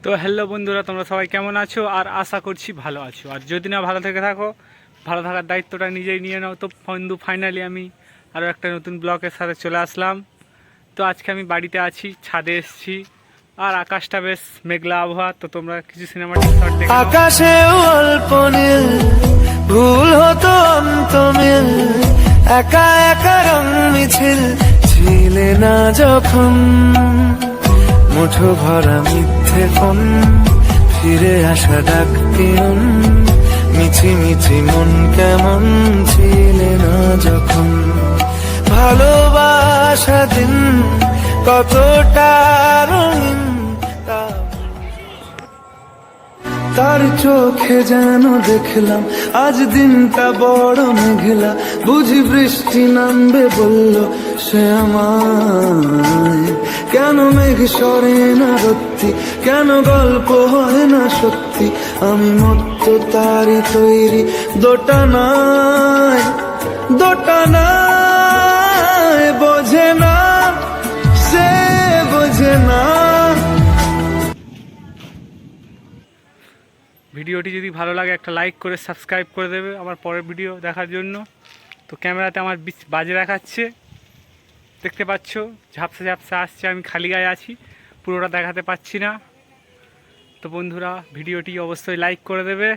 তো হ্যালো বন্ধুরা, তোমরা সবাই কেমন আছো? আর আশা করছি ভালো আছো। আর যদি না ভালো থেকে থাকো, ভালো থাকার দায়িত্বটা নিজেই নিয়ে নাও। তো বন্ধু, ফাইনালি আমি আরও একটা নতুন ব্লগের সাথে চলে আসলাম। তো আজকে আমি বাড়িতে আছি, ছাদে এসেছি, আর আকাশটা বেশ মেঘলা আবহাওয়া। তো তোমরা কিছু সিনেমাটিক শট দেখে নাও। আকাশে অল্প নীল, ভুল হতো অন্ত মিল, একা একা রং মিছিল ছিলে না যখন মুঠো ভরা মিথ্যে ফোন, ফিরে আসা ডাক পিয়ন, মিছি মিছি মন কেমন ছিলে না যখন ভালোবাসা দিন কতটা রঙিন তার চোখে যেন দেখলাম আজ দিনটা বড় মেঘলা, বুঝি বৃষ্টি নামবে বলল সে আমায়। কেন মেঘ সরে না রত্তি, কেন গল্প হয় না সত্যি, আমি মত্ত তারই তৈরি দোটানায় দোটানায়। বোঝে না সে, বোঝে না। ভিডিওটি যদি ভালো লাগে একটা লাইক করে সাবস্ক্রাইব করে দেবে আমার পরের ভিডিও দেখার জন্য। তো ক্যামেরাতে আমার বাজে দেখাচ্ছে, দেখতে পাচ্ছ, ঝাপসা ঝাপসা আসছে, আমি খালি গায়ে আছি, পুরোটা দেখাতে পাচ্ছি না। তো বন্ধুরা, ভিডিওটি অবশ্যই লাইক করে দেবে।